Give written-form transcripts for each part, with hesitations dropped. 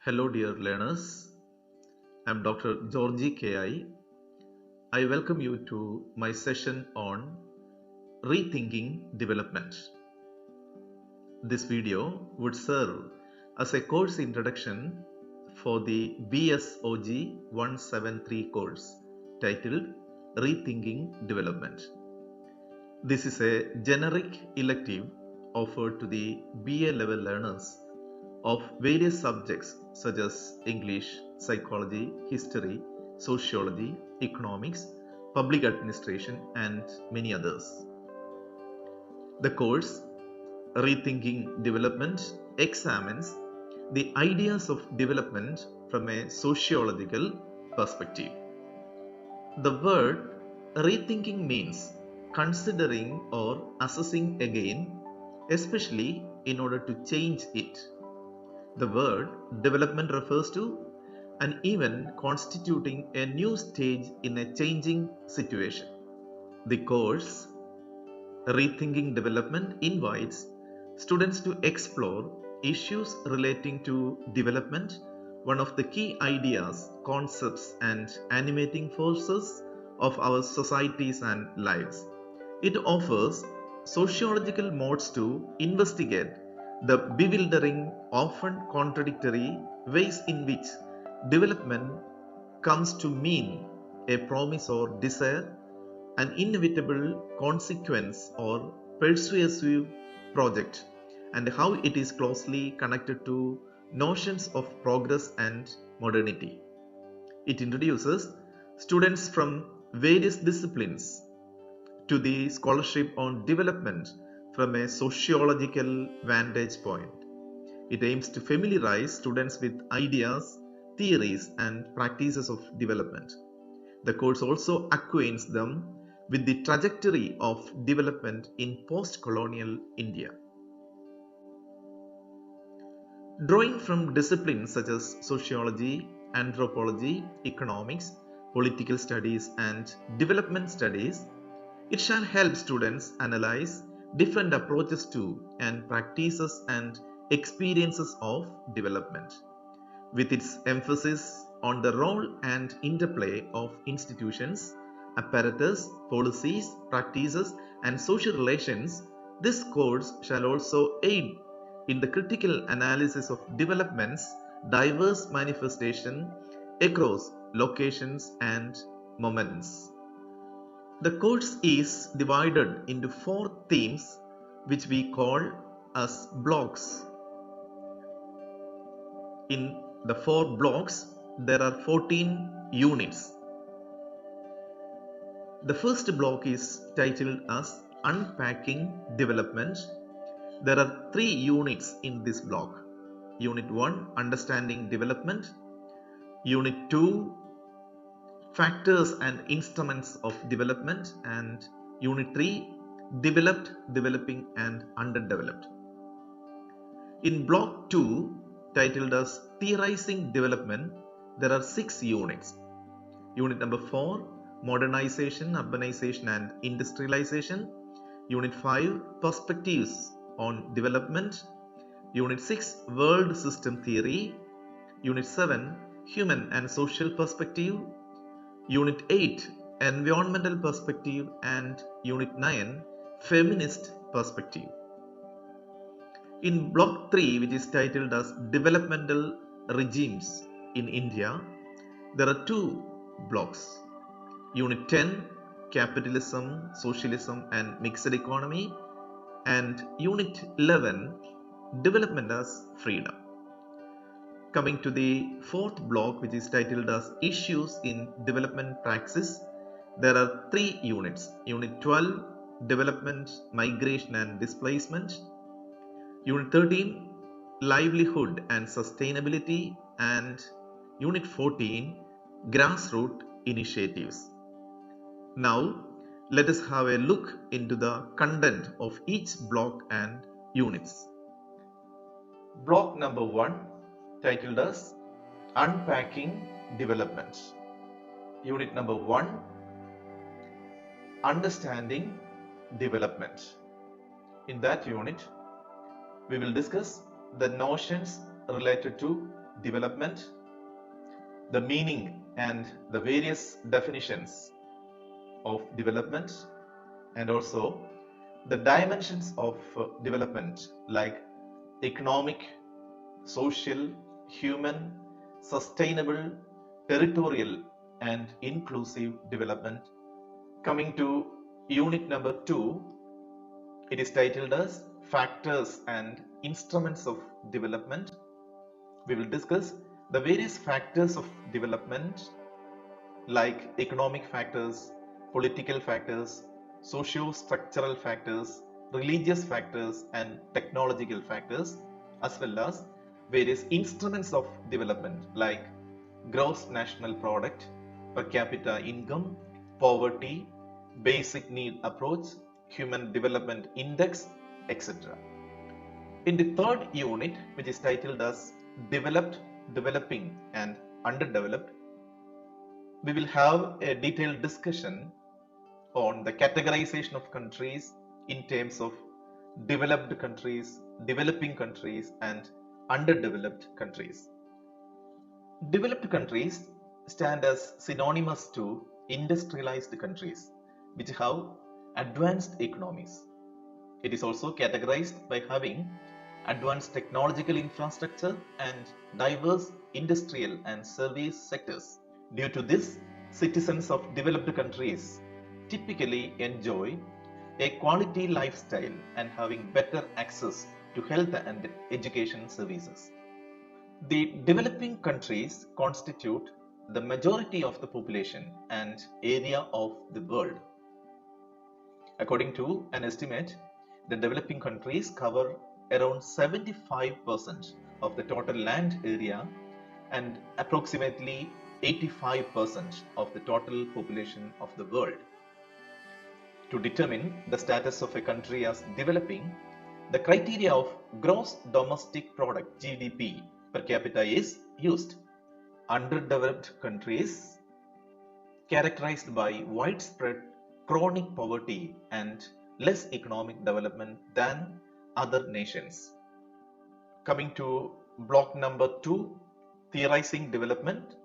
Hello dear learners, I am Dr. Georgy KI. I welcome you to my session on Rethinking Development. This video would serve as a course introduction for the BSOG 173 course titled Rethinking Development. This is a generic elective offered to the BA level learners of various subjects such as English, psychology, history, sociology, economics, public administration, and many others. The course Rethinking Development examines the ideas of development from a sociological perspective. The word rethinking means considering or assessing again, especially in order to change it. The word development refers to an event constituting a new stage in a changing situation. The course Rethinking Development invites students to explore issues relating to development, one of the key ideas, concepts, and animating forces of our societies and lives. It offers sociological modes to investigate the bewildering, often contradictory ways in which development comes to mean a promise or desire, an inevitable consequence or persuasive project, and how it is closely connected to notions of progress and modernity. It introduces students from various disciplines to the scholarship on development from a sociological vantage point. It aims to familiarize students with ideas, theories, and practices of development. The course also acquaints them with the trajectory of development in post-colonial India. Drawing from disciplines such as sociology, anthropology, economics, political studies, and development studies, it shall help students analyze different approaches to and practices and experiences of development, with its emphasis on the role and interplay of institutions, apparatus, policies, practices, and social relations. This course shall also aid in the critical analysis of development's diverse manifestation across locations and moments. The course is divided into 4 themes which we call as blocks. In the 4 blocks, there are 14 units. The first block is titled as Unpacking Development. There are 3 units in this block. Unit 1, Understanding Development. Unit 2, Factors and Instruments of Development, and Unit 3, Developed, Developing, and Underdeveloped. In Block 2, titled as Theorizing Development, there are 6 units. Unit number 4, Modernization, Urbanization, and Industrialization. Unit 5, Perspectives on Development. Unit 6, World System Theory. Unit 7, Human and Social Perspective. Unit 8, Environmental Perspective, and Unit 9, Feminist Perspective. In Block 3, which is titled as Developmental Regimes in India, there are 2 blocks. Unit 10, Capitalism, Socialism, and Mixed Economy, and Unit 11, Development as Freedom. Coming to the 4th block, which is titled as Issues in Development Praxis, there are 3 units. Unit 12, Development, Migration and Displacement. Unit 13, Livelihood and Sustainability, and Unit 14, Grassroots Initiatives. Now, let us have a look into the content of each block and units. Block number 1, titled as Unpacking Development. Unit number 1, Understanding Development. In that unit, we will discuss the notions related to development, the meaning and the various definitions of development, and also the dimensions of development like economic, social, human, sustainable, territorial, and inclusive development. Coming to unit number 2, it is titled as Factors and Instruments of Development. We will discuss the various factors of development like economic factors, political factors, socio-structural factors, religious factors, and technological factors, as well as various instruments of development like gross national product, per capita income, poverty, basic need approach, human development index, etc. In the third unit, which is titled as Developed, Developing, and Underdeveloped, we will have a detailed discussion on the categorization of countries in terms of developed countries, developing countries, and underdeveloped countries. Developed countries stand as synonymous to industrialized countries which have advanced economies. It is also categorized by having advanced technological infrastructure and diverse industrial and service sectors. Due to this, citizens of developed countries typically enjoy a quality lifestyle and having better access to health and education services. The developing countries constitute the majority of the population and area of the world. According to an estimate, the developing countries cover around 75% of the total land area and approximately 85% of the total population of the world. To determine the status of a country as developing, the criteria of gross domestic product (GDP) per capita is used. Underdeveloped countries characterized by widespread chronic poverty and less economic development than other nations. Coming to block number 2, Theorizing Development.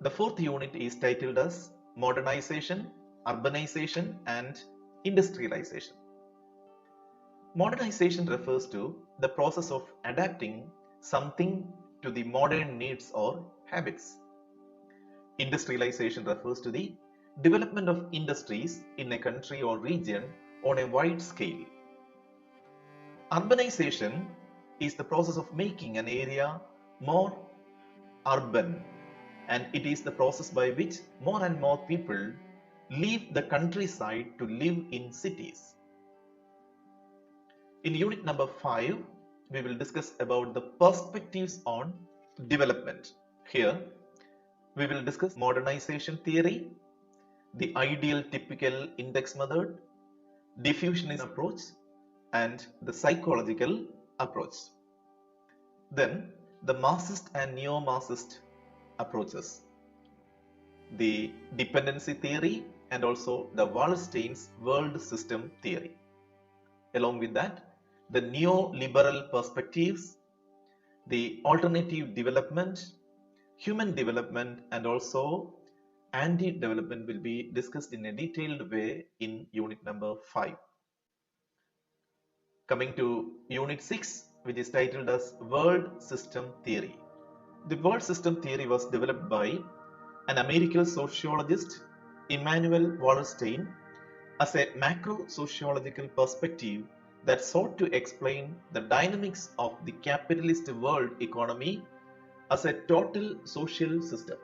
The fourth unit is titled as Modernization, Urbanization, and Industrialization. Modernization refers to the process of adapting something to the modern needs or habits. Industrialization refers to the development of industries in a country or region on a wide scale. Urbanization is the process of making an area more urban, and it is the process by which more and more people leave the countryside to live in cities. In unit number 5, we will discuss about the perspectives on development. Here, we will discuss modernization theory, the ideal typical index method, diffusionist approach, and the psychological approach. Then, the Marxist and neo-Marxist approaches, the dependency theory, and also the Wallerstein's world system theory. Along with that, the neo-liberal perspectives, the alternative development, human development, and also anti-development will be discussed in a detailed way in unit number 5. Coming to unit 6, which is titled as World System Theory. The world system theory was developed by an American sociologist, Immanuel Wallerstein, as a macro-sociological perspective that sought to explain the dynamics of the capitalist world economy as a total social system.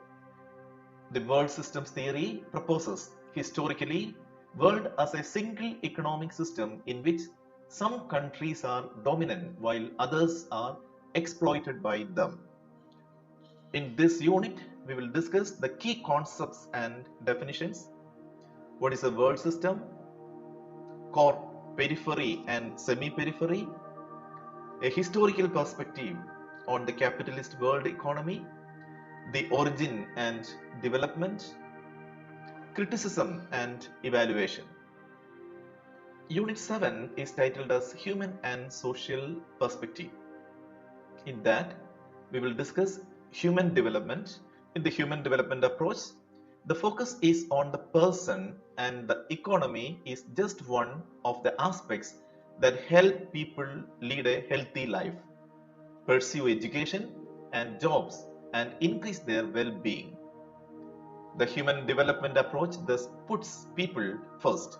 The world systems theory proposes historically world as a single economic system in which some countries are dominant while others are exploited by them. In this unit, we will discuss the key concepts and definitions. What is a world system? Core, periphery, and semi-periphery. A historical perspective on the capitalist world economy. The origin and development. Criticism and evaluation. Unit 7 is titled as Human and Social Perspective. In that, we will discuss human development. In the human development approach, the focus is on the person, and the economy is just one of the aspects that help people lead a healthy life, pursue education and jobs, and increase their well-being. The human development approach thus puts people first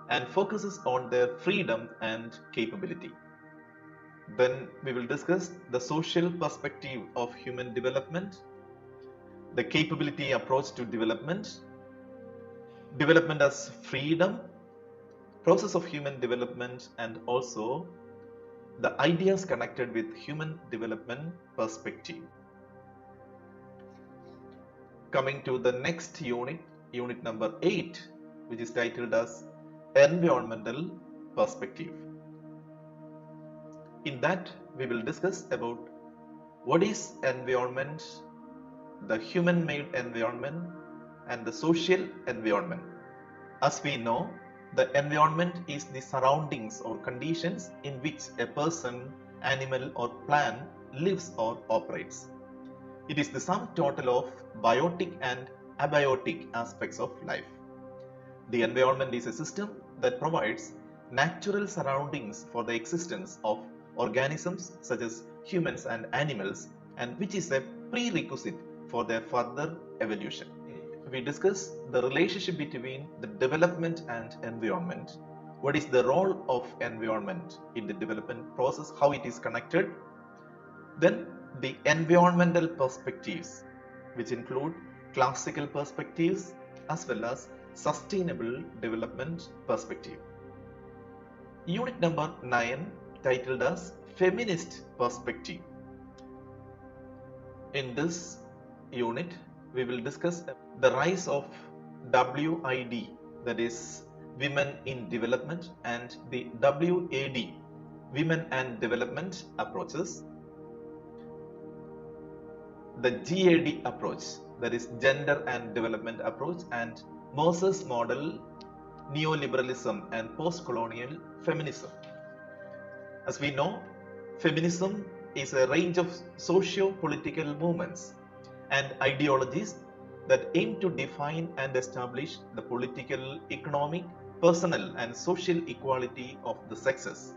and focuses on their freedom and capability. Then we will discuss the social perspective of human development, the capability approach to development, development as freedom, process of human development, and also the ideas connected with human development perspective. Coming to the next unit, unit number 8, which is titled as Environmental Perspective. In that, we will discuss about what is environment, the human-made environment, and the social environment. As we know, the environment is the surroundings or conditions in which a person, animal, or plant lives or operates. It is the sum total of biotic and abiotic aspects of life. The environment is a system that provides natural surroundings for the existence of organisms such as humans and animals, and which is a prerequisite for their further evolution. We discuss the relationship between the development and environment. What is the role of environment in the development process, how it is connected. Then the environmental perspectives, which include classical perspectives as well as sustainable development perspective. Unit number 9, titled as Feminist Perspective. In this unit, we will discuss the rise of WID, that is Women in Development, and the WAD, Women and Development approaches. The GAD approach, that is Gender and Development approach, and Moses model, Neo-liberalism and post-colonial feminism. As we know, feminism is a range of socio-political movements and ideologies that aim to define and establish the political, economic, personal, and social equality of the sexes.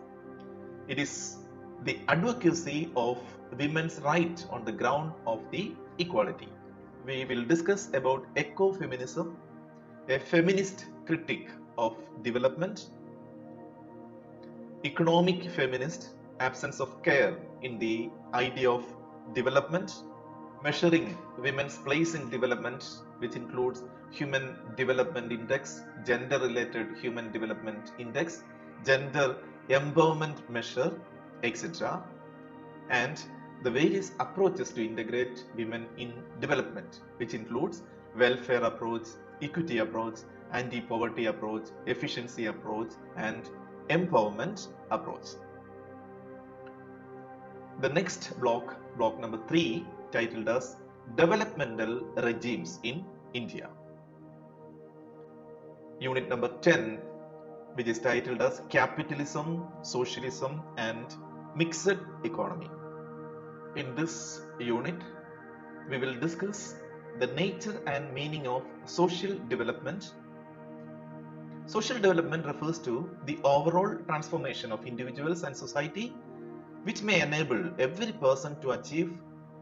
It is the advocacy of women's right on the ground of the equality. We will discuss about ecofeminism, a feminist critique of development, economic feminist, absence of care in the idea of development, measuring women's place in development, which includes Human Development Index, Gender-related Human Development Index, Gender Empowerment Measure, etc., and the various approaches to integrate women in development, which includes welfare approach, equity approach, anti-poverty approach, efficiency approach, and empowerment approach. The next block, block number 3, titled as Developmental Regimes in India. Unit number 10, which is titled as Capitalism, Socialism, and Mixed Economy. In this unit, we will discuss the nature and meaning of social development. Social development refers to the overall transformation of individuals and society, which may enable every person to achieve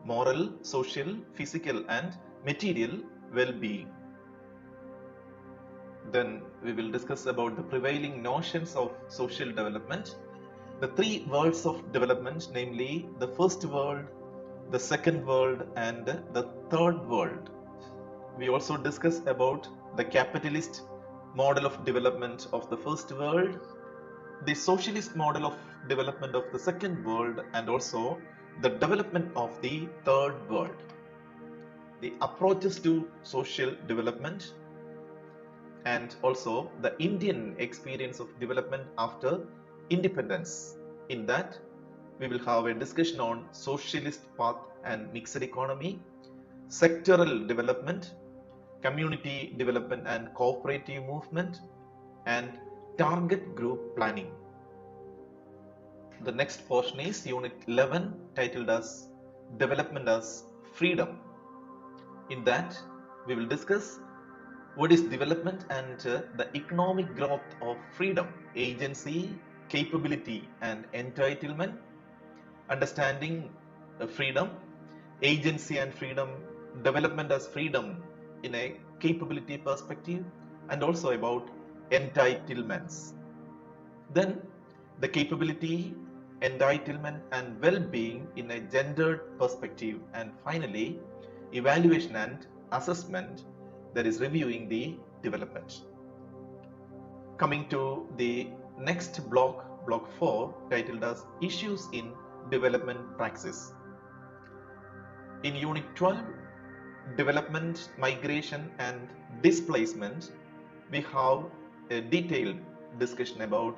moral, social, physical, and material well-being. Then we will discuss about the prevailing notions of social development, the 3 worlds of development, namely the first world, the second world, and the third world. We also discuss about the capitalist model of development of the first world, the socialist model of development of the second world, and also the development of the third world, the approaches to social development, and also the Indian experience of development after independence. In that, we will have a discussion on socialist path and mixed economy, sectoral development, community development and cooperative movement, and target group planning. The next portion is Unit 11, titled as development as freedom. In that, we will discuss what is development and the economic growth of freedom, agency, capability, and entitlement, understanding freedom, agency and freedom, development as freedom in a capability perspective, and also about entitlements. Then the capability, entitlement, and well-being in a gendered perspective, and finally evaluation and assessment, that is reviewing the development. Coming to the next block, block 4, titled as Issues in Development Praxis. In Unit 12, Development, Migration and Displacement, we have a detailed discussion about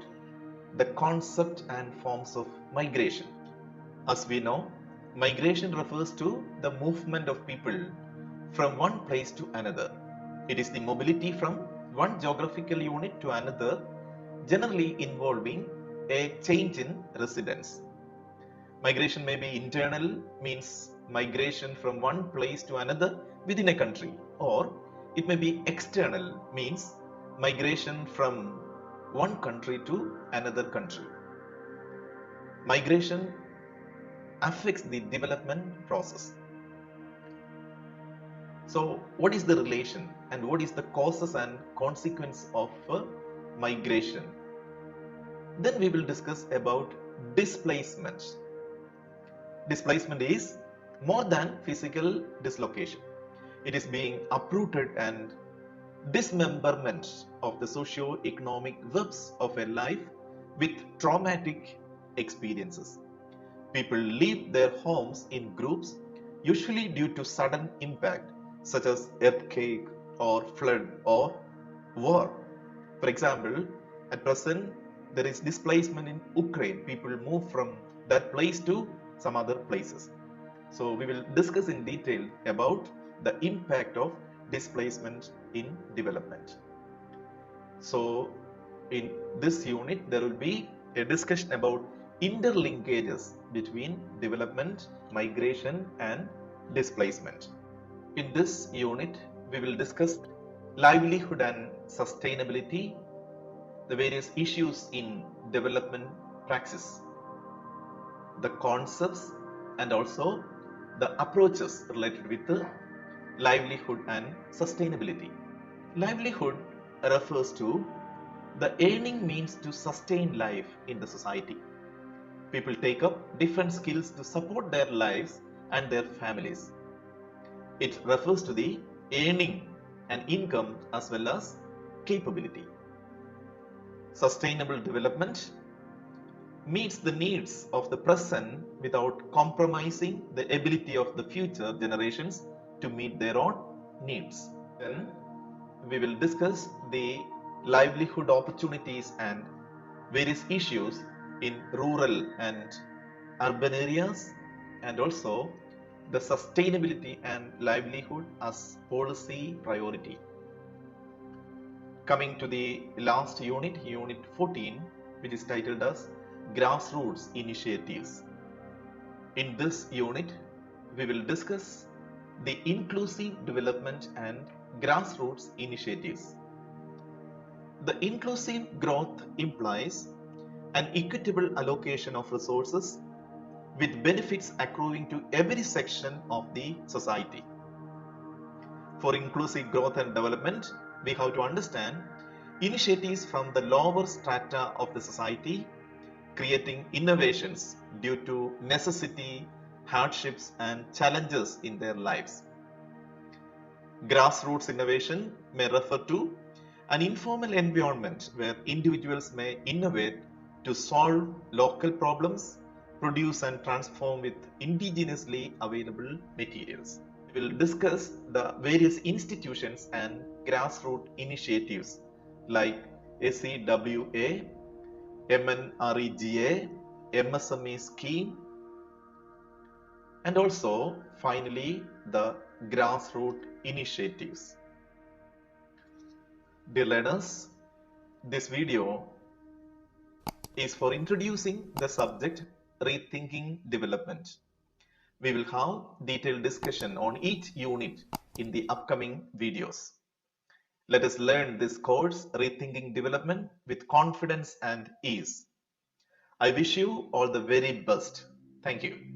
the concept and forms of migration. As we know, migration refers to the movement of people from one place to another. It is the mobility from one geographical unit to another, generally involving a change in residence. Migration may be internal, means migration from one place to another within a country, or it may be external, means migration from one country to another country. Migration affects the development process. So, what is the relation and what is the causes and consequence of migration? Then we will discuss about displacement. Displacement is more than physical dislocation. It is being uprooted and dismemberment of the socio-economic webs of a life with traumatic experiences. People leave their homes in groups, usually due to sudden impact such as earthquake or flood or war. For example, at present there is displacement in Ukraine. People move from that place to some other places. So we will discuss in detail about the impact of displacement in development. So in this unit there will be a discussion about interlinkages between development, migration and displacement. In this unit we will discuss livelihood and sustainability, the various issues in development praxis, the concepts and also the approaches related with the livelihood and sustainability. Livelihood refers to the earning means to sustain life in the society. People take up different skills to support their lives and their families. It refers to the earning and income as well as capability. Sustainable development meets the needs of the present without compromising the ability of the future generations to meet their own needs. Then we will discuss the livelihood opportunities and various issues in rural and urban areas, and also the sustainability and livelihood as policy priority. Coming to the last unit, unit 14, which is titled as Grassroots Initiatives. In this unit, we will discuss the inclusive development and grassroots initiatives. The inclusive growth implies an equitable allocation of resources with benefits accruing to every section of the society. For inclusive growth and development, we have to understand initiatives from the lower strata of the society, creating innovations due to necessity, hardships and challenges in their lives. Grassroots innovation may refer to an informal environment where individuals may innovate to solve local problems, produce and transform with indigenously available materials. We will discuss the various institutions and grassroots initiatives like ACWA, MNREGA, MSME scheme, and also finally the grassroots initiatives. Dear learners, this video is for introducing the subject rethinking development. We will have detailed discussion on each unit in the upcoming videos. Let us learn this course, Rethinking Development, with confidence and ease. I wish you all the very best. Thank you.